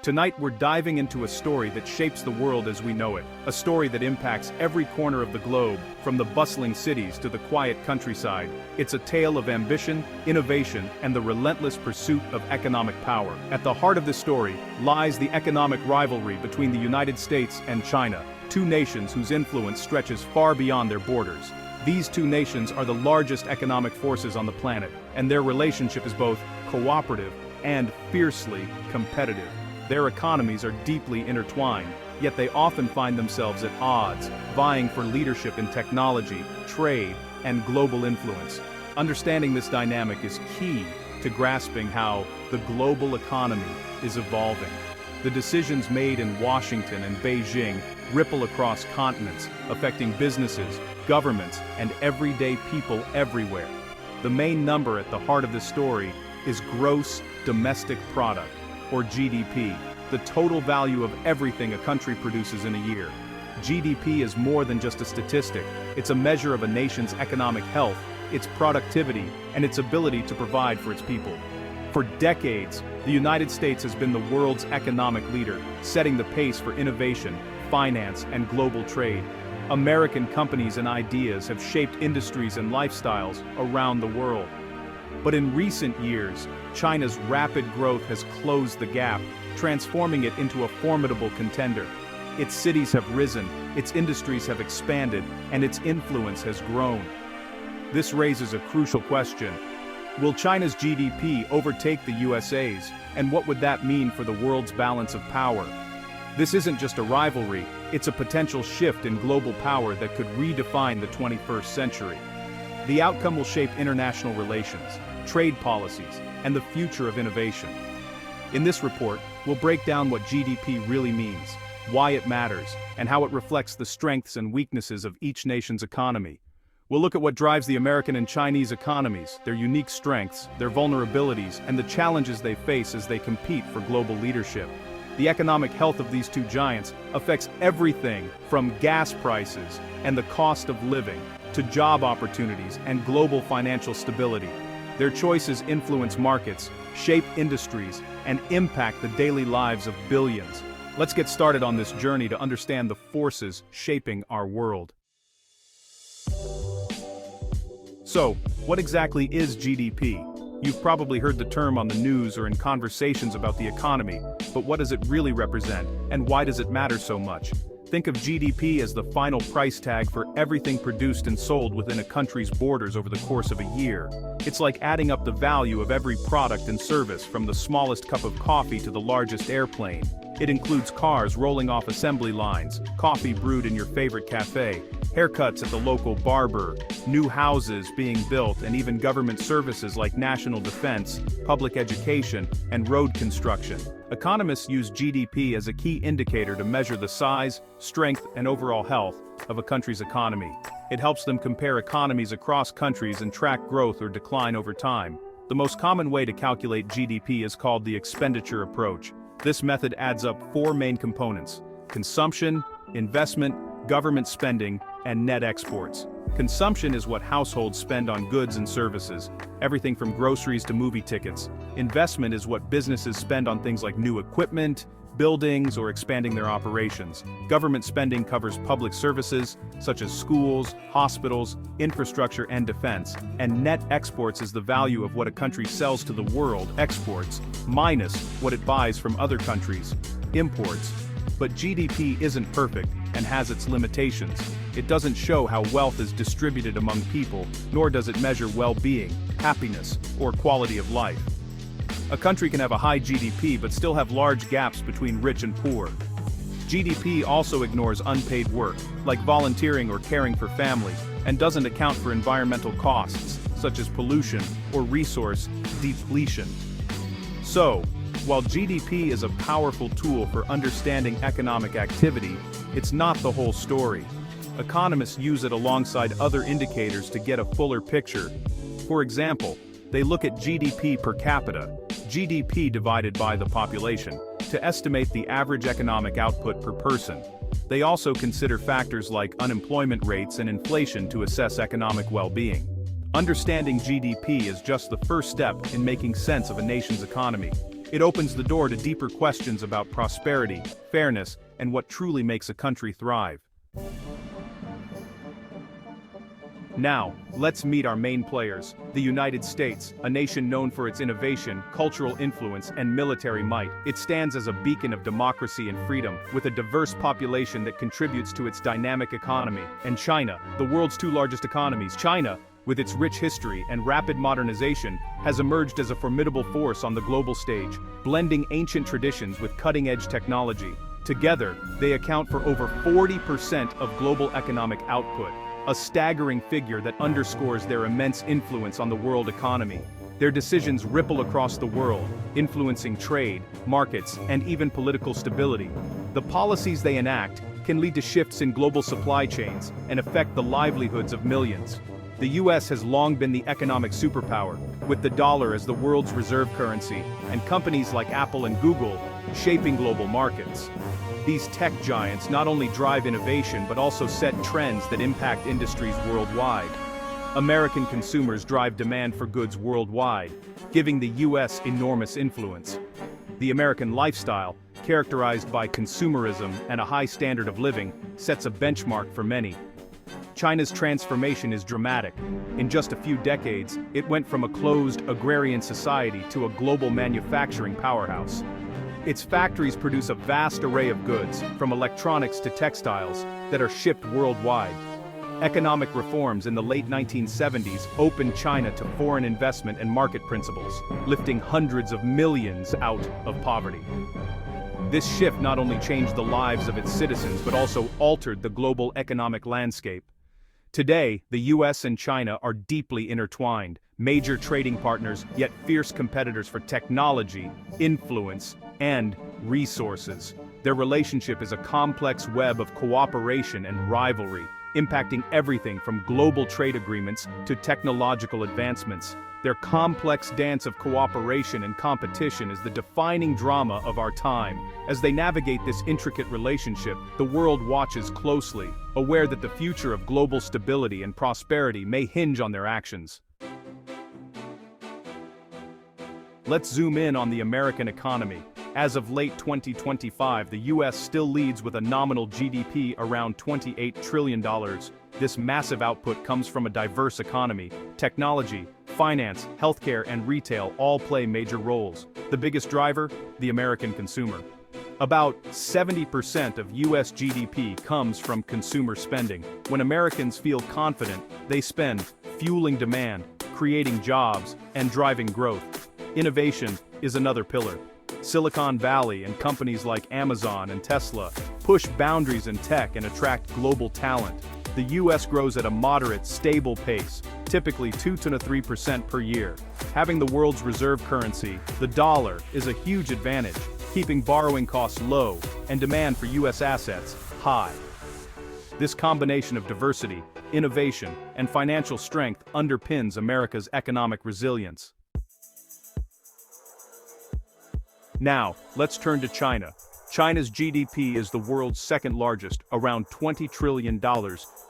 Tonight we're diving into a story that shapes the world as we know it, a story that impacts every corner of the globe, from the bustling cities to the quiet countryside. It's a tale of ambition, innovation, and the relentless pursuit of economic power. At the heart of this story lies the economic rivalry between the United States and China, two nations whose influence stretches far beyond their borders. These two nations are the largest economic forces on the planet, and their relationship is both cooperative and fiercely competitive. Their economies are deeply intertwined, yet they often find themselves at odds, vying for leadership in technology, trade, and global influence. Understanding this dynamic is key to grasping how the global economy is evolving. The decisions made in Washington and Beijing ripple across continents, affecting businesses, governments, and everyday people everywhere. The main number at the heart of this story is gross domestic product, or GDP, the total value of everything a country produces in a year. GDP is more than just a statistic. It's a measure of a nation's economic health, its productivity, and its ability to provide for its people. For decades, the United States has been the world's economic leader, setting the pace for innovation, finance, and global trade. American companies and ideas have shaped industries and lifestyles around the world. But in recent years, China's rapid growth has closed the gap, transforming it into a formidable contender. Its cities have risen, its industries have expanded, and its influence has grown. This raises a crucial question. Will China's GDP overtake the USA's, and what would that mean for the world's balance of power? This isn't just a rivalry, it's a potential shift in global power that could redefine the 21st century. The outcome will shape international relations, trade policies, and the future of innovation. In this report, we'll break down what GDP really means, why it matters, and how it reflects the strengths and weaknesses of each nation's economy. We'll look at what drives the American and Chinese economies, their unique strengths, their vulnerabilities, and the challenges they face as they compete for global leadership. The economic health of these two giants affects everything from gas prices and the cost of living to job opportunities and global financial stability. Their choices influence markets, shape industries, and impact the daily lives of billions. Let's get started on this journey to understand the forces shaping our world. So, what exactly is GDP? You've probably heard the term on the news or in conversations about the economy, but what does it really represent, and why does it matter so much? Think of GDP as the final price tag for everything produced and sold within a country's borders over the course of a year. It's like adding up the value of every product and service, from the smallest cup of coffee to the largest airplane. It includes cars rolling off assembly lines, coffee brewed in your favorite cafe, haircuts at the local barber, new houses being built, and even government services like national defense, public education, and road construction. Economists use GDP as a key indicator to measure the size, strength, and overall health of a country's economy. It helps them compare economies across countries and track growth or decline over time. The most common way to calculate GDP is called the expenditure approach. This method adds up four main components: consumption, investment, government spending, and net exports. Consumption is what households spend on goods and services, everything from groceries to movie tickets. Investment is what businesses spend on things like new equipment, buildings, or expanding their operations. Government spending covers public services, such as schools, hospitals, infrastructure, and defense. And net exports is the value of what a country sells to the world, exports, minus what it buys from other countries, imports. But GDP isn't perfect and has its limitations. It doesn't show how wealth is distributed among people, nor does it measure well-being, happiness, or quality of life. A country can have a high GDP but still have large gaps between rich and poor. GDP also ignores unpaid work, like volunteering or caring for families, and doesn't account for environmental costs, such as pollution or resource depletion. So, while GDP is a powerful tool for understanding economic activity, it's not the whole story. Economists use it alongside other indicators to get a fuller picture. For example, they look at GDP per capita, GDP divided by the population, to estimate the average economic output per person. They also consider factors like unemployment rates and inflation to assess economic well-being. Understanding GDP is just the first step in making sense of a nation's economy. It opens the door to deeper questions about prosperity, fairness, and what truly makes a country thrive. Now, let's meet our main players. The United States, a nation known for its innovation, cultural influence, and military might. It stands as a beacon of democracy and freedom, with a diverse population that contributes to its dynamic economy. And China, the world's two largest economies. China, with its rich history and rapid modernization, has emerged as a formidable force on the global stage, blending ancient traditions with cutting-edge technology. Together, they account for over 40% of global economic output, a staggering figure that underscores their immense influence on the world economy. Their decisions ripple across the world, influencing trade, markets, and even political stability. The policies they enact can lead to shifts in global supply chains and affect the livelihoods of millions. The US has long been the economic superpower, with the dollar as the world's reserve currency, and companies like Apple and Google shaping global markets. These tech giants not only drive innovation but also set trends that impact industries worldwide. American consumers drive demand for goods worldwide, giving the US enormous influence. The American lifestyle, characterized by consumerism and a high standard of living, sets a benchmark for many. China's transformation is dramatic. In just a few decades, it went from a closed, agrarian society to a global manufacturing powerhouse. Its factories produce a vast array of goods, from electronics to textiles, that are shipped worldwide. Economic reforms in the late 1970s opened China to foreign investment and market principles, lifting hundreds of millions out of poverty. This shift not only changed the lives of its citizens but also altered the global economic landscape. Today, the US and China are deeply intertwined, major trading partners, yet fierce competitors for technology, influence, and resources. Their relationship is a complex web of cooperation and rivalry, impacting everything from global trade agreements to technological advancements. Their complex dance of cooperation and competition is the defining drama of our time. As they navigate this intricate relationship, the world watches closely, aware that the future of global stability and prosperity may hinge on their actions. Let's zoom in on the American economy. As of late 2025, the US still leads with a nominal GDP around $28 trillion. This massive output comes from a diverse economy. Technology, finance, healthcare, and retail all play major roles. The biggest driver? The American consumer. About 70% of US GDP comes from consumer spending. When Americans feel confident, they spend, fueling demand, creating jobs, and driving growth. Innovation is another pillar. Silicon Valley and companies like Amazon and Tesla push boundaries in tech and attract global talent. The US grows at a moderate, stable pace, typically 2 to 3% per year. Having the world's reserve currency, the dollar, is a huge advantage, keeping borrowing costs low and demand for US assets high. This combination of diversity, innovation, and financial strength underpins America's economic resilience. Now, let's turn to China. China's GDP is the world's second largest, around $20 trillion,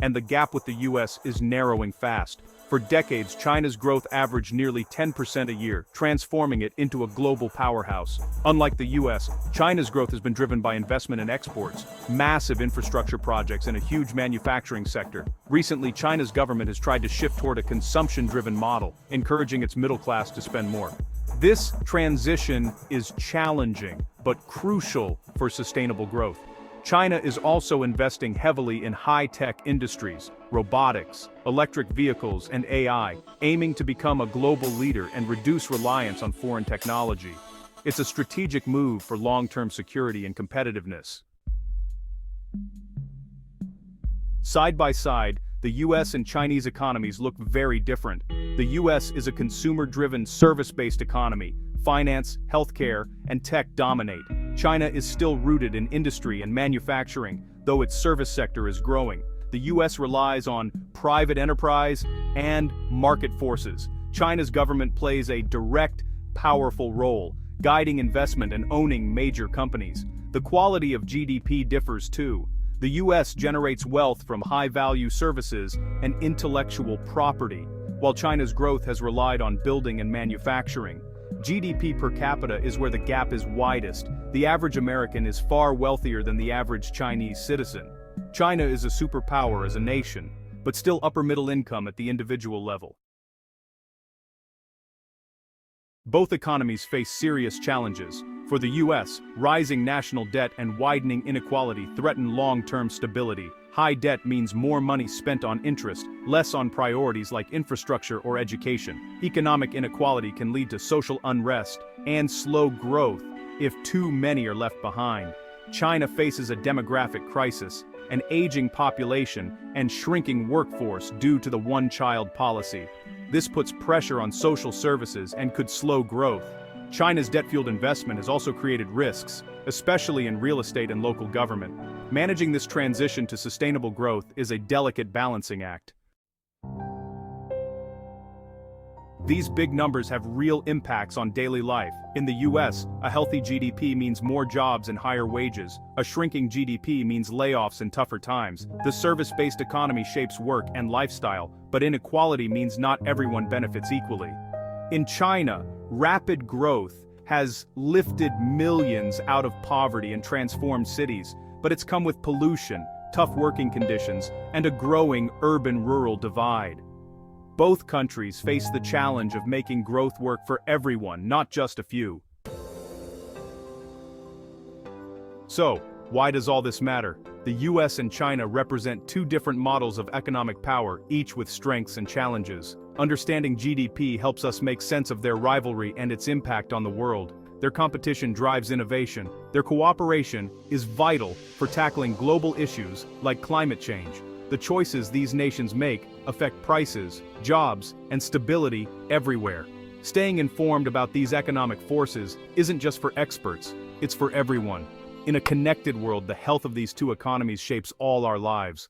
and the gap with the US is narrowing fast. For decades, China's growth averaged nearly 10% a year, transforming it into a global powerhouse. Unlike the US, China's growth has been driven by investment in exports, massive infrastructure projects, and a huge manufacturing sector. Recently, China's government has tried to shift toward a consumption-driven model, encouraging its middle class to spend more. This transition is challenging, but crucial for sustainable growth. China is also investing heavily in high-tech industries, robotics, electric vehicles, and AI, aiming to become a global leader and reduce reliance on foreign technology. It's a strategic move for long-term security and competitiveness. Side by side, the US and Chinese economies look very different. The US is a consumer-driven, service-based economy. Finance, healthcare, and tech dominate. China is still rooted in industry and manufacturing, though its service sector is growing. The US relies on private enterprise and market forces. China's government plays a direct, powerful role, guiding investment and owning major companies. The quality of GDP differs too. The US generates wealth from high-value services and intellectual property, while China's growth has relied on building and manufacturing. GDP per capita is where the gap is widest. The average American is far wealthier than the average Chinese citizen. China is a superpower as a nation, but still upper middle income at the individual level. Both economies face serious challenges. For the US, rising national debt and widening inequality threaten long-term stability. High debt means more money spent on interest, less on priorities like infrastructure or education. Economic inequality can lead to social unrest and slow growth if too many are left behind. China faces a demographic crisis, an aging population, and shrinking workforce due to the one-child policy. This puts pressure on social services and could slow growth. China's debt-fueled investment has also created risks, especially in real estate and local government. Managing this transition to sustainable growth is a delicate balancing act. These big numbers have real impacts on daily life. In the US, a healthy GDP means more jobs and higher wages. A shrinking GDP means layoffs and tougher times. The service-based economy shapes work and lifestyle, but inequality means not everyone benefits equally. In China, rapid growth has lifted millions out of poverty and transformed cities, but it's come with pollution, tough working conditions, and a growing urban-rural divide. Both countries face the challenge of making growth work for everyone, not just a few. So, why does all this matter? The US and China represent two different models of economic power, each with strengths and challenges. Understanding GDP helps us make sense of their rivalry and its impact on the world. Their competition drives innovation. Their cooperation is vital for tackling global issues like climate change. The choices these nations make affect prices, jobs, and stability everywhere. Staying informed about these economic forces isn't just for experts, it's for everyone. In a connected world, the health of these two economies shapes all our lives.